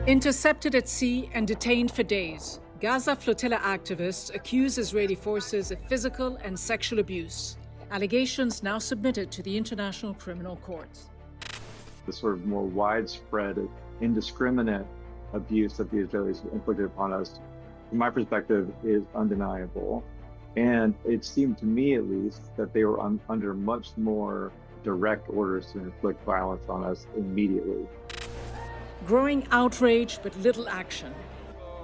Intercepted at sea and detained for days, Gaza flotilla activists accuse Israeli forces of physical and sexual abuse. Allegations now submitted to the International Criminal Court. The sort of more widespread, indiscriminate abuse that the Israelis inflicted upon us, from my perspective, is undeniable. And it seemed to me, at least, that they were under much more direct orders to inflict violence on us immediately. Growing outrage but little action.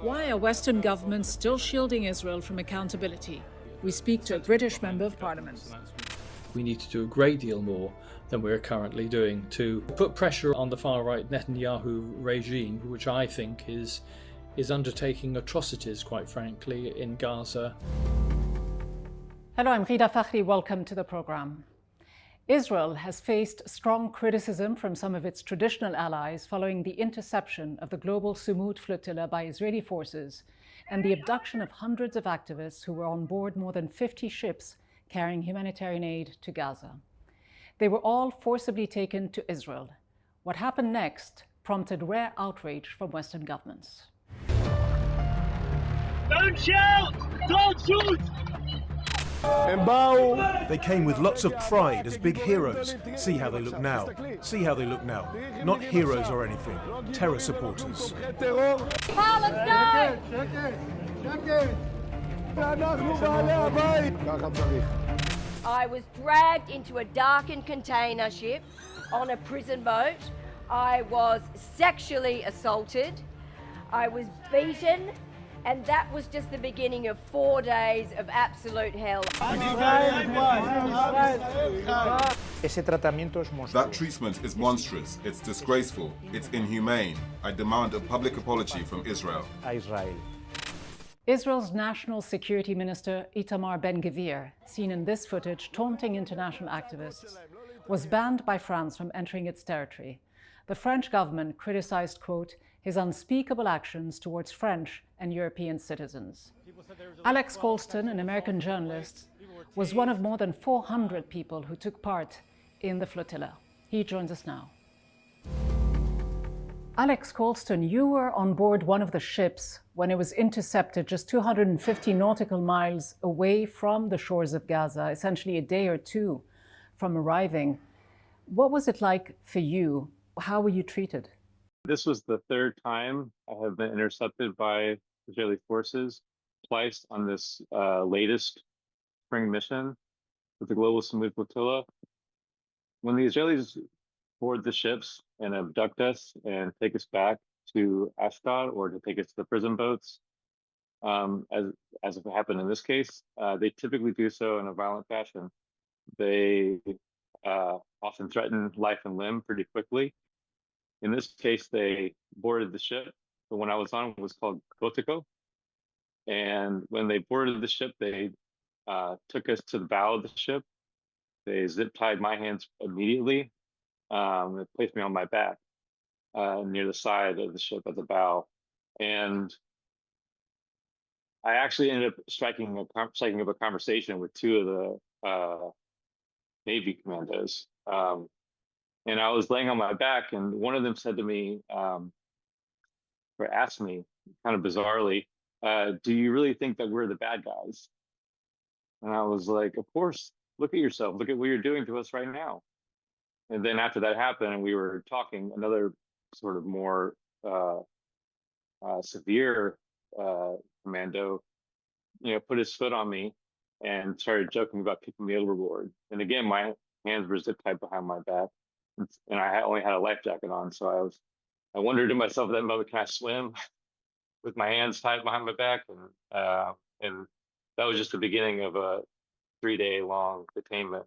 Why are Western governments still shielding Israel from accountability? We speak to a British member of parliament. We need to do a great deal more than we're currently doing to put pressure on the far-right Netanyahu regime, which I think is undertaking atrocities, quite frankly, in Gaza. Hello, I'm Rida Fakhri. Welcome to the program. Israel has faced strong criticism from some of its traditional allies following the interception of the global Sumud flotilla by Israeli forces and the abduction of hundreds of activists who were on board more than 50 ships carrying humanitarian aid to Gaza. They were all forcibly taken to Israel. What happened next prompted rare outrage from Western governments. Don't shout! Don't shoot! They came with lots of pride as big heroes. See how they look now. See how they look now. Not heroes or anything. Terror supporters. Palestine! I was dragged into a darkened container ship on a prison boat. I was sexually assaulted. I was beaten. And that was just the beginning of 4 days of absolute hell. That treatment is monstrous, it's disgraceful, it's inhumane. I demand a public apology from Israel. Israel's National Security Minister Itamar Ben-Gvir, seen in this footage taunting international activists, was banned by France from entering its territory. The French government criticized, quote, his unspeakable actions towards French and European citizens. Alex Colston, an American journalist, was one of more than 400 people who took part in the flotilla. He joins us now. Alex Colston, you were on board one of the ships when it was intercepted just 250 nautical miles away from the shores of Gaza, essentially a day or two from arriving. What was it like for you? How were you treated? This was the third time I have been intercepted by Israeli forces, twice on this latest spring mission with the global Sumud flotilla. When the Israelis board the ships and abduct us and take us back to Ashdod or to take us to the prison boats, as happened in this case, they typically do so in a violent fashion. They often threaten life and limb pretty quickly. In this case, they boarded the ship. The one I was on was called Gotico. And when they boarded the ship, they took us to the bow of the ship. They zip tied my hands immediately. They placed me on my back near the side of the ship at the bow. And I actually ended up striking up a conversation with two of the Navy commandos. And I was laying on my back, and one of them said to me, or asked me, kind of bizarrely, do you really think that we're the bad guys? And I was like, of course, look at yourself. Look at what you're doing to us right now. And then after that happened, and we were talking, another sort of more severe commando, put his foot on me and started joking about kicking me overboard. And again, my hands were zip tied behind my back. And I only had a life jacket on, so I wondered to myself at that moment, can I swim with my hands tied behind my back? And that was just the beginning of a 3-day-long detainment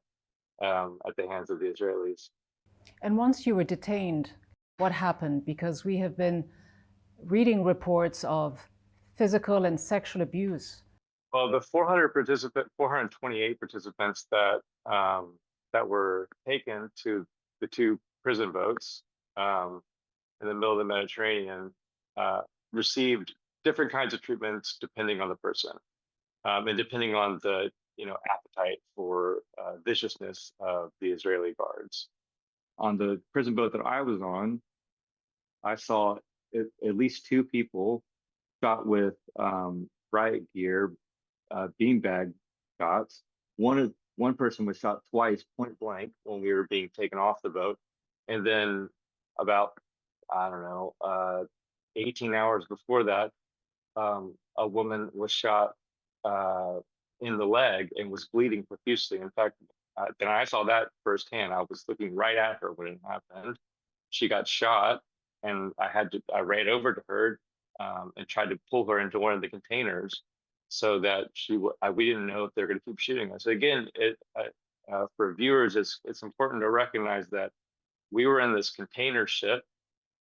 at the hands of the Israelis. And once you were detained, what happened? Because we have been reading reports of physical and sexual abuse. Well, the 428 participants that were taken to the two prison boats in the middle of the Mediterranean received different kinds of treatments depending on the person and depending on the appetite for viciousness of the Israeli guards. On the prison boat that I was on, I saw at least two people shot with riot gear, beanbag shots. One person was shot twice, point blank, when we were being taken off the boat, and then about I don't know, 18 hours before that, a woman was shot in the leg and was bleeding profusely. In fact, then I saw that firsthand. I was looking right at her when it happened. She got shot, and I ran over to her and tried to pull her into one of the containers so that we didn't know if they're going to keep shooting us. Again, for viewers, it's important to recognize that we were in this container ship,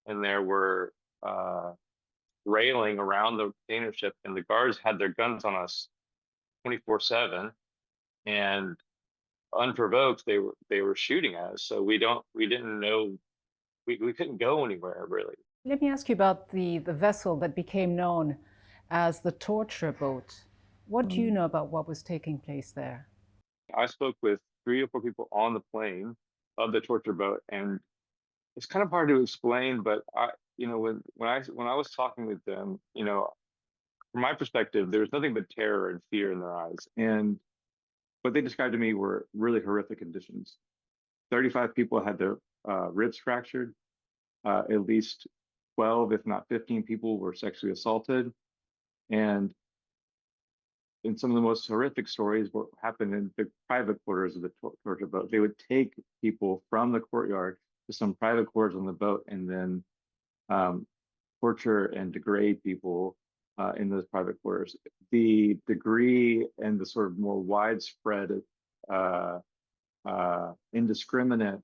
and there were railing around the container ship, and the guards had their guns on us 24/7, and unprovoked they were shooting at us. So we didn't know, we couldn't go anywhere really. Let me ask you about the vessel that became known as the torture boat. What do you know about what was taking place there? I spoke with 3 or 4 people on the plane of the torture boat, and it's kind of hard to explain, but when I was talking with them, from my perspective, there was nothing but terror and fear in their eyes. And what they described to me were really horrific conditions. 35 people had their ribs fractured. At least 12, if not 15 people were sexually assaulted. And in some of the most horrific stories, what happened in the private quarters of the torture boat, they would take people from the courtyard to some private quarters on the boat, and then torture and degrade people in those private quarters. The degree and the sort of more widespread indiscriminate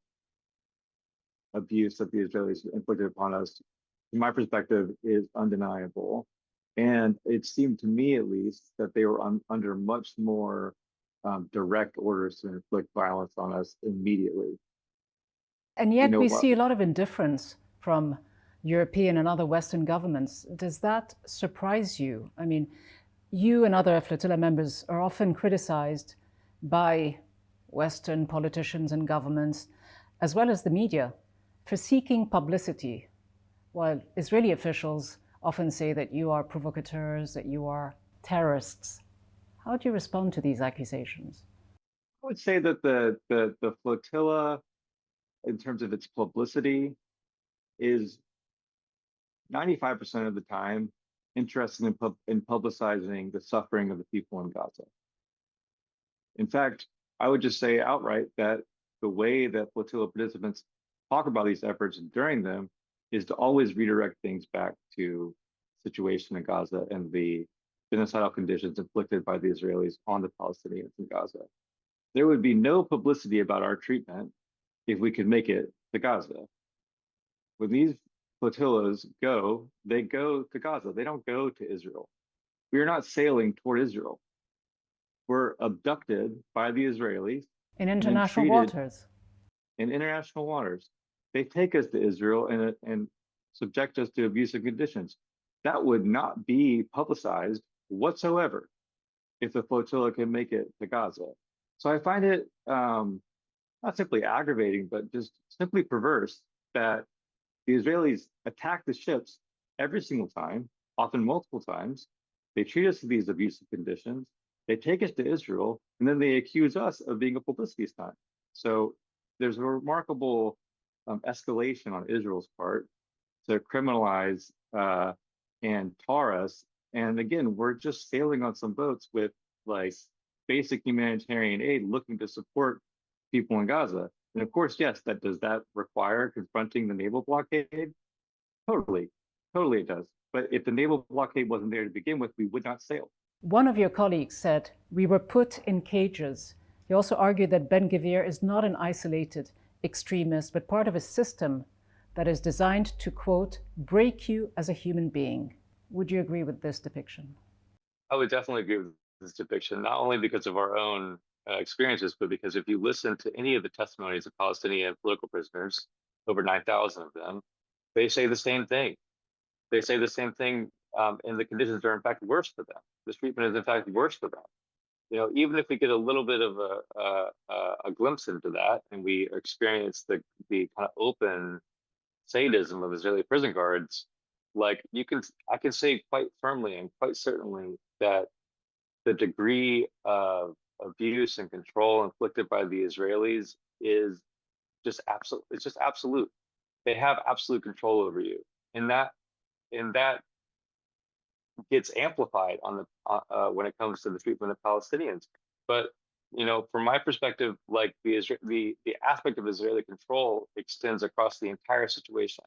abuse that the Israelis inflicted upon us, from my perspective, is undeniable. And it seemed to me, at least, that they were under much more direct orders to inflict violence on us immediately. And yet we see a lot of indifference from European and other Western governments. Does that surprise you? I mean, you and other flotilla members are often criticized by Western politicians and governments, as well as the media, for seeking publicity, while Israeli officials often say that you are provocateurs, that you are terrorists. How do you respond to these accusations? I would say that the flotilla, in terms of its publicity, is 95% of the time interested in publicizing the suffering of the people in Gaza. In fact, I would just say outright that the way that flotilla participants talk about these efforts during them is to always redirect things back to the situation in Gaza and the genocidal conditions inflicted by the Israelis on the Palestinians in Gaza. There would be no publicity about our treatment if we could make it to Gaza. When these flotillas go, they go to Gaza. They don't go to Israel. We are not sailing toward Israel. We're abducted by the Israelis in international waters. In international waters. They take us to Israel and subject us to abusive conditions. That would not be publicized whatsoever if the flotilla can make it to Gaza. So I find it not simply aggravating, but just simply perverse that the Israelis attack the ships every single time, often multiple times. They treat us to these abusive conditions. They take us to Israel, and then they accuse us of being a publicity stunt. So there's a remarkable escalation on Israel's part to criminalize and tar us. And again, we're just sailing on some boats with like basic humanitarian aid, looking to support people in Gaza. And of course, yes, does that require confronting the naval blockade? Totally it does. But if the naval blockade wasn't there to begin with, we would not sail. One of your colleagues said, "We were put in cages." He also argued that Ben-Gvir is not an isolated extremist, but part of a system that is designed to, quote, break you as a human being. Would you agree with this depiction? I would definitely agree with this depiction, not only because of our own experiences, but because if you listen to any of the testimonies of Palestinian political prisoners, over 9,000 of them, they say the same thing. They say the same thing, and the conditions are in fact worse for them. This treatment is in fact worse for them. Even if we get a little bit of a glimpse into that, and we experience the kind of open sadism of Israeli prison guards, like I can say quite firmly and quite certainly that the degree of abuse and control inflicted by the Israelis is just absolute. It's just absolute. They have absolute control over you, and that gets amplified on the when it comes to the treatment of Palestinians. But from my perspective, like the aspect of Israeli control extends across the entire situation.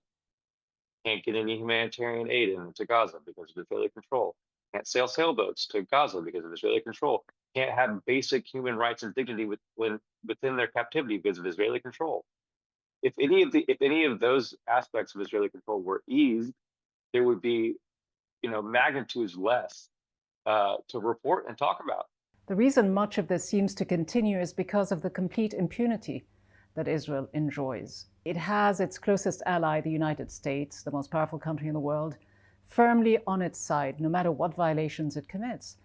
Can't get any humanitarian aid into Gaza because of Israeli control. Can't sail sailboats to Gaza because of Israeli control. Can't have basic human rights and dignity within their captivity because of Israeli control. If any of those aspects of Israeli control were eased, there would be magnitudes less to report and talk about. The reason much of this seems to continue is because of the complete impunity that Israel enjoys. It has its closest ally, the United States, the most powerful country in the world, firmly on its side, no matter what violations it commits.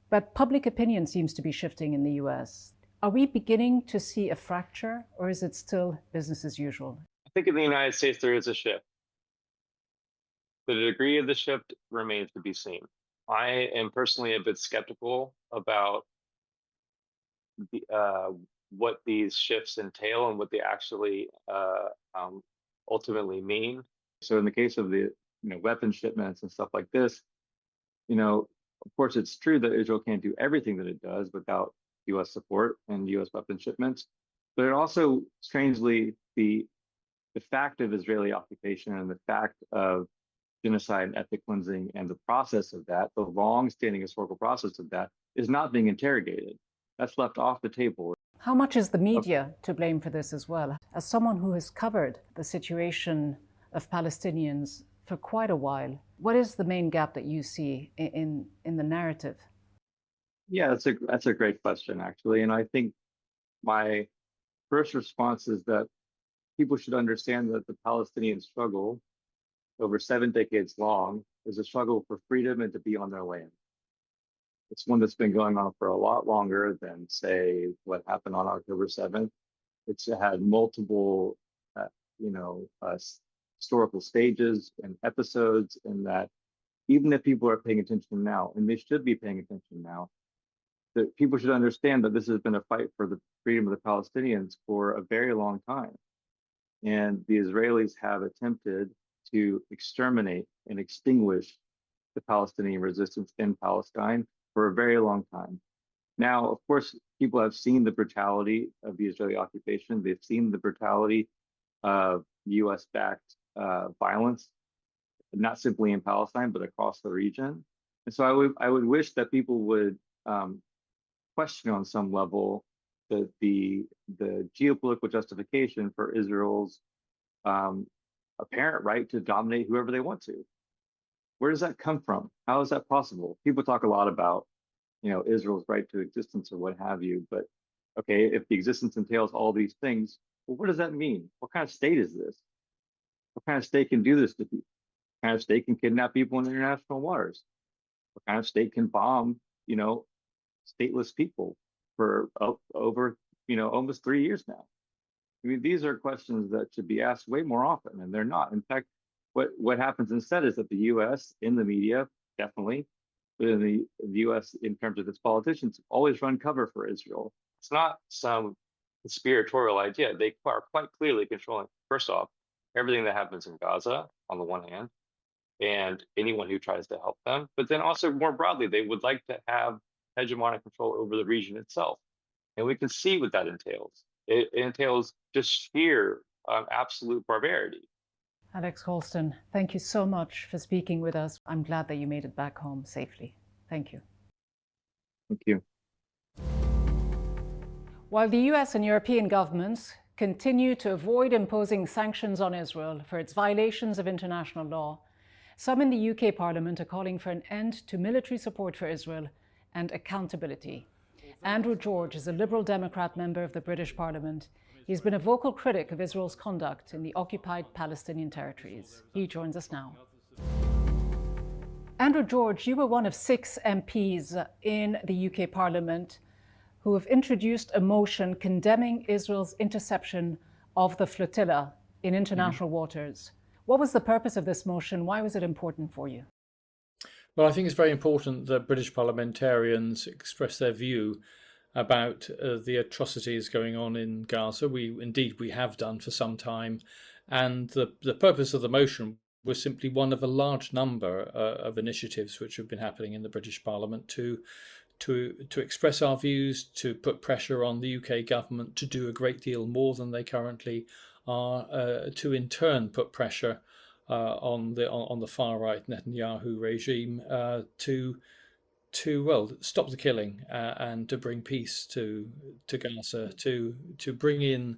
But public opinion seems to be shifting in the US. Are we beginning to see a fracture, or is it still business as usual? I think in the United States there is a shift. The degree of the shift remains to be seen. I am personally a bit skeptical about what these shifts entail and what they actually ultimately mean. So in the case of the weapon shipments and stuff like this, of course it's true that Israel can't do everything that it does without U.S. support and U.S. weapon shipments, but it also, strangely, the fact of Israeli occupation and the fact of genocide and ethnic cleansing and the process of that, the long-standing historical process of that, is not being interrogated. That's left off the table. How much is the media to blame for this as well? As someone who has covered the situation of Palestinians for quite a while, what is the main gap that you see in the narrative? Yeah, that's a great question, actually. And I think my first response is that people should understand that the Palestinian struggle, over 7 decades long, is a struggle for freedom and to be on their land. It's one that's been going on for a lot longer than, say, what happened on October 7th. It's had multiple, historical stages and episodes, and that even if people are paying attention now, and they should be paying attention now, that people should understand that this has been a fight for the freedom of the Palestinians for a very long time. And the Israelis have attempted to exterminate and extinguish the Palestinian resistance in Palestine for a very long time. Now, of course, people have seen the brutality of the Israeli occupation. They've seen the brutality of US-backed violence, not simply in Palestine, but across the region. And so I would wish that people would question on some level the geopolitical justification for Israel's apparent right to dominate whoever they want to. Where does that come from? How is that possible? People talk a lot about, Israel's right to existence or what have you, but okay, if the existence entails all these things, well, what does that mean? What kind of state is this? What kind of state can do this to people? What kind of state can kidnap people in international waters? What kind of state can bomb, stateless people for over, almost 3 years now? I mean, these are questions that should be asked way more often, and they're not. In fact, what happens instead is that the U.S. in the media, definitely, but in the U.S. in terms of its politicians, always run cover for Israel. It's not some conspiratorial idea. They are quite clearly controlling, first off, everything that happens in Gaza on the one hand, and anyone who tries to help them. But then also more broadly, they would like to have hegemonic control over the region itself. And we can see what that entails. It entails just sheer absolute barbarity. Alex Colston, thank you so much for speaking with us. I'm glad that you made it back home safely. Thank you. Thank you. While the US and European governments continue to avoid imposing sanctions on Israel for its violations of international law, some in the UK Parliament are calling for an end to military support for Israel and accountability. Andrew George is a Liberal Democrat member of the British Parliament. He's been a vocal critic of Israel's conduct in the occupied Palestinian territories. He joins us now. Andrew George, you were one of 6 MPs in the UK Parliament who have introduced a motion condemning Israel's interception of the flotilla in international waters. What was the purpose of this motion? Why was it important for you? Well, I think it's very important that British parliamentarians express their view about the atrocities going on in Gaza. We have done for some time, and the purpose of the motion was simply one of a large number of initiatives which have been happening in the British Parliament to express our views, to put pressure on the UK government to do a great deal more than they currently are, to in turn put pressure on the far right Netanyahu regime to stop the killing and to bring peace to Gaza, to bring in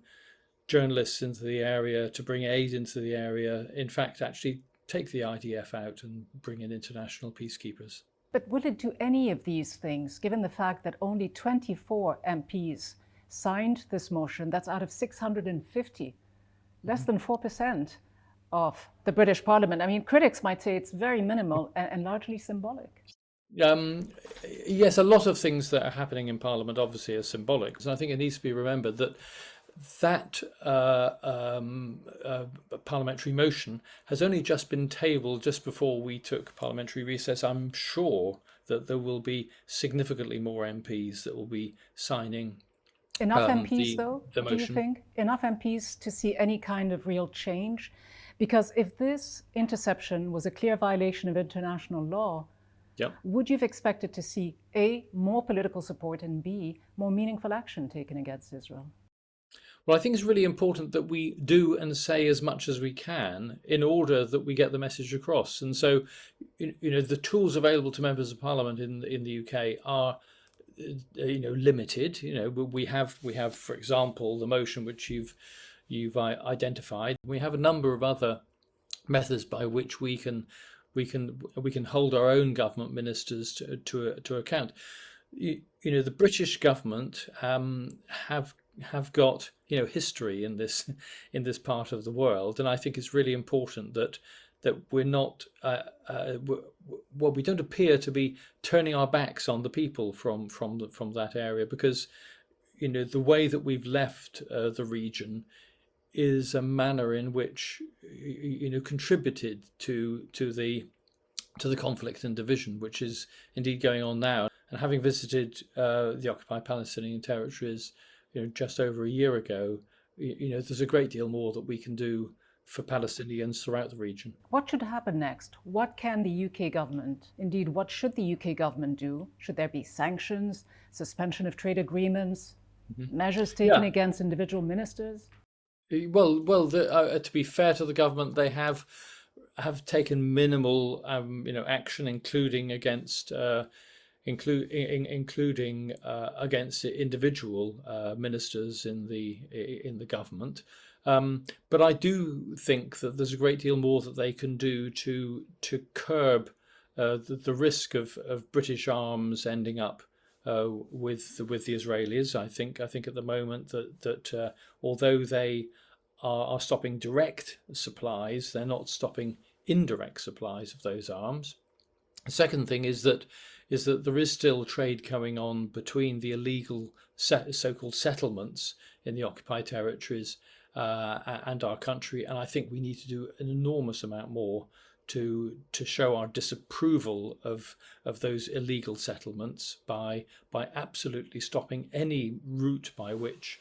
journalists into the area, to bring aid into the area. In fact, actually take the IDF out and bring in international peacekeepers. But will it do any of these things, given the fact that only 24 MPs signed this motion? That's out of 650, less than 4% of the British Parliament. I mean, critics might say it's very minimal and largely symbolic. Yes, a lot of things that are happening in Parliament obviously are symbolic. And I think it needs to be remembered that parliamentary motion has only just been tabled just before we took parliamentary recess. I'm sure that there will be significantly more MPs that will be signing enough MPs, though, the do you motion. think? Enough MPs to see any kind of real change? Because if this interception was a clear violation of international law, Yep. would you have expected to see A, more political support, and B, more meaningful action taken against Israel? Well, I think it's really important that we do and say as much as we can in order that we get the message across. And so, the tools available to members of Parliament in the UK are, limited. We have, for example, the motion which you've identified. We have a number of other methods by which we can hold our own government ministers to account. The British government have got history in this part of the world, and I think it's really important that we're not we don't appear to be turning our backs on the people from that area, because the way that we've left the region is a manner in which contributed to the conflict and division which is indeed going on now. And having visited the occupied Palestinian territories just over a year ago, there's a great deal more that we can do for Palestinians throughout the region. What should happen next? What can the UK government, indeed, what should the UK government do? Should there be sanctions, suspension of trade agreements, measures taken against individual ministers? Well, to be fair to the government, they have taken minimal, action, including against against individual ministers in the government. But I do think that there's a great deal more that they can do to curb the risk of British arms ending up with the Israelis. I think at the moment that although they are stopping direct supplies, they're not stopping indirect supplies of those arms. The second thing is that there is still trade going on between the illegal so-called settlements in the occupied territories and our country, and I think we need to do an enormous amount more to show our disapproval of those illegal settlements by absolutely stopping any route by which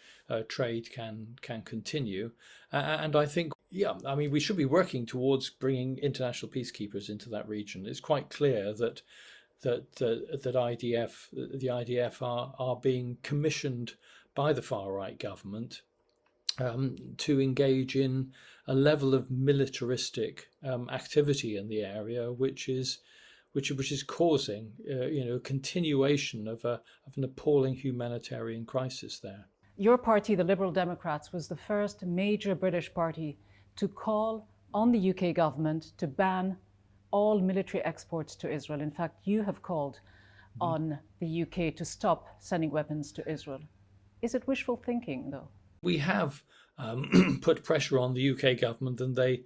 trade can continue. And I think, we should be working towards bringing international peacekeepers into that region. It's quite clear that the IDF are being commissioned by the far right government to engage in a level of militaristic activity in the area, which is causing a continuation of an appalling humanitarian crisis there. Your party, the Liberal Democrats, was the first major British party to call on the UK government to ban all military exports to Israel. In fact, you have called on the UK to stop sending weapons to Israel. Is it wishful thinking, though? We have put pressure on the UK government, and they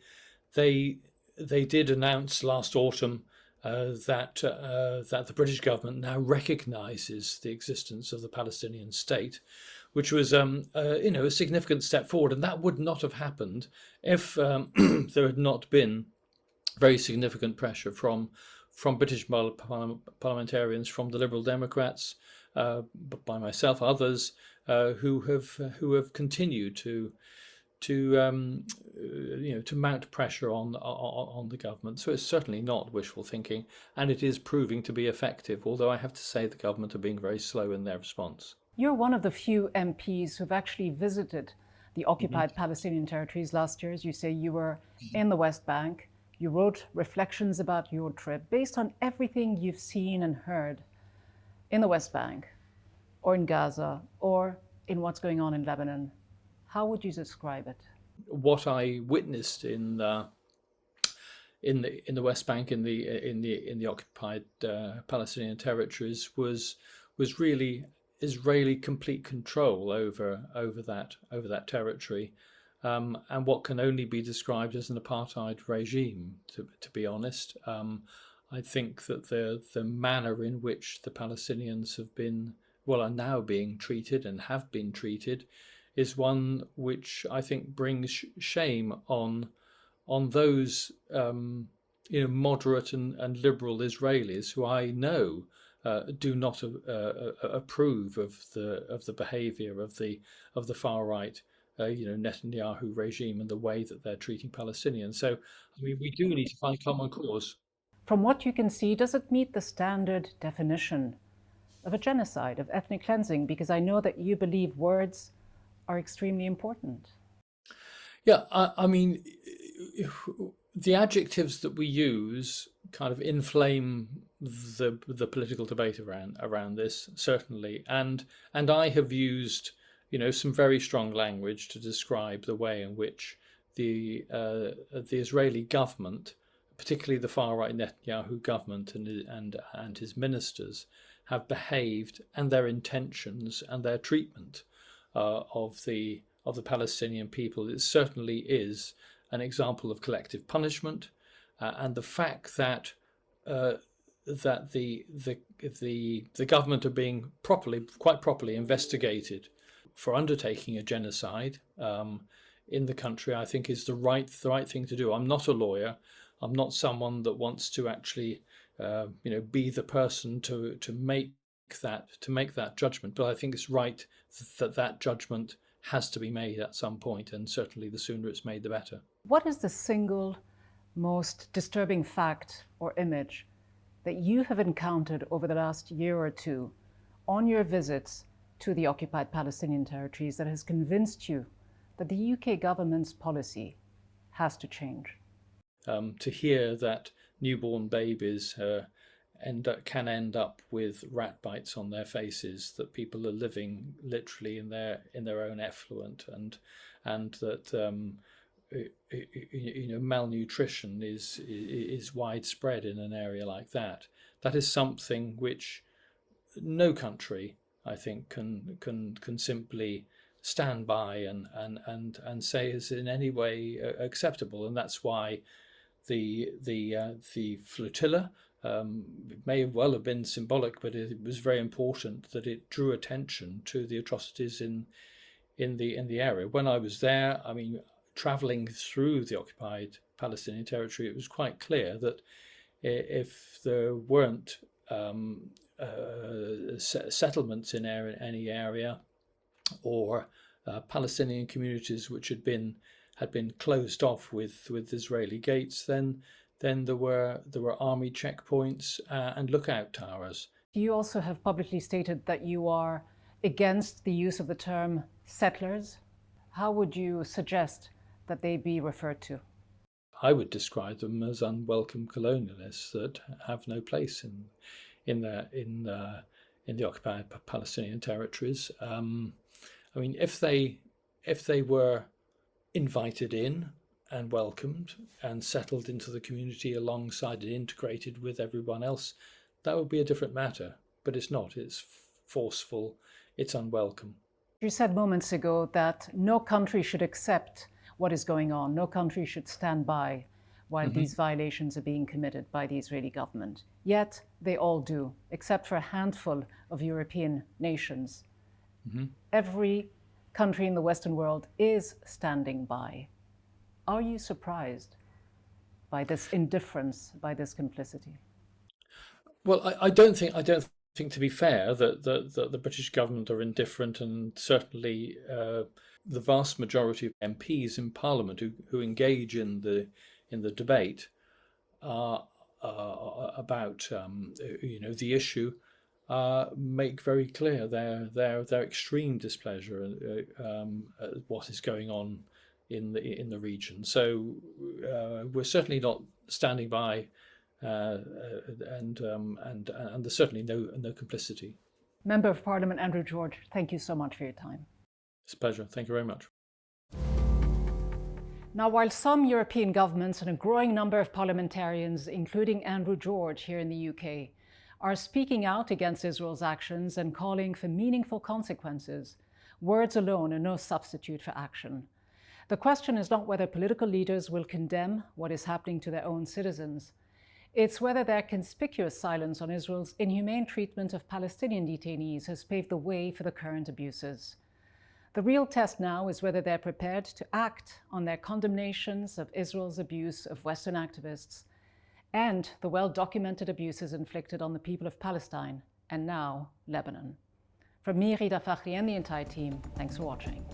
did announce last autumn that the British government now recognises the existence of the Palestinian state. which was a significant step forward, and that would not have happened if there had not been very significant pressure from British parliamentarians, from the Liberal Democrats, by myself, others who have continued to mount pressure on the government. So it's certainly not wishful thinking, and it is proving to be effective. Although I have to say the government are being very slow in their response. You're one of the few MPs who've actually visited the occupied Palestinian territories last year. As you say, you were in the West Bank. You wrote reflections about your trip based on everything you've seen and heard in the West Bank, or in Gaza, or in what's going on in Lebanon. How would you describe it? What I witnessed in the West Bank, in the occupied Palestinian territories, was really Israeli complete control over that territory, and what can only be described as an apartheid regime. To be honest, I think that the manner in which the Palestinians are now being treated and have been treated is one which I think brings shame on those moderate and liberal Israelis who I know do not approve of the behaviour of the far right Netanyahu regime and the way that they're treating Palestinians. So I mean, we do need to find common cause. From what you can see, does it meet the standard definition of a genocide, of ethnic cleansing? Because I know that you believe words are extremely important. Yeah, I mean, the adjectives that we use kind of inflame the political debate around this, certainly, and I have used some very strong language to describe the way in which the Israeli government, particularly the far right Netanyahu government and his ministers, have behaved, and their intentions and their treatment of the Palestinian people. It certainly is an example of collective punishment, and the fact that the government are being quite properly investigated for undertaking a genocide in the country, I think is the right thing to do. I'm not a lawyer. I'm not someone that wants to actually be the person to make that judgment. But I think it's right that judgment has to be made at some point, and certainly the sooner it's made, the better. What is the single most disturbing fact or image that you have encountered over the last year or two on your visits to the occupied Palestinian territories that has convinced you that the UK government's policy has to change? To hear that newborn babies can end up with rat bites on their faces, that people are living literally in their own effluent, and that malnutrition is widespread in an area like that. That is something which no country, I think, can simply stand by and say is in any way acceptable. And that's why the flotilla may well have been symbolic, but it was very important that it drew attention to the atrocities in the area. When I was there, I mean, travelling through the occupied Palestinian territory, it was quite clear that if there weren't settlements in any area, or Palestinian communities which had been closed off with Israeli gates, then there were army checkpoints and lookout towers. You also have publicly stated that you are against the use of the term settlers. How would you suggest that they be referred to? I would describe them as unwelcome colonialists that have no place in the occupied Palestinian territories. I mean, if they were invited in and welcomed and settled into the community alongside and integrated with everyone else, that would be a different matter. But it's not. It's forceful. It's unwelcome. You said moments ago that no country should accept what is going on. No country should stand by while these violations are being committed by the Israeli government. Yet they all do, except for a handful of European nations. Every country in the Western world is standing by. Are you surprised by this indifference, by this complicity? Well, I don't think, to be fair, that the British government are indifferent, and certainly the vast majority of MPs in Parliament who engage in the debate about the issue make very clear their extreme displeasure at what is going on in the region. So we're certainly not standing by, and there's certainly no complicity. Member of Parliament Andrew George, thank you so much for your time. It's a pleasure. Thank you very much. Now, while some European governments and a growing number of parliamentarians, including Andrew George here in the UK, are speaking out against Israel's actions and calling for meaningful consequences, words alone are no substitute for action. The question is not whether political leaders will condemn what is happening to their own citizens. It's whether their conspicuous silence on Israel's inhumane treatment of Palestinian detainees has paved the way for the current abuses. The real test now is whether they're prepared to act on their condemnations of Israel's abuse of Western activists and the well-documented abuses inflicted on the people of Palestine and now Lebanon. From me, Rita Fakhri, and the entire team, thanks for watching.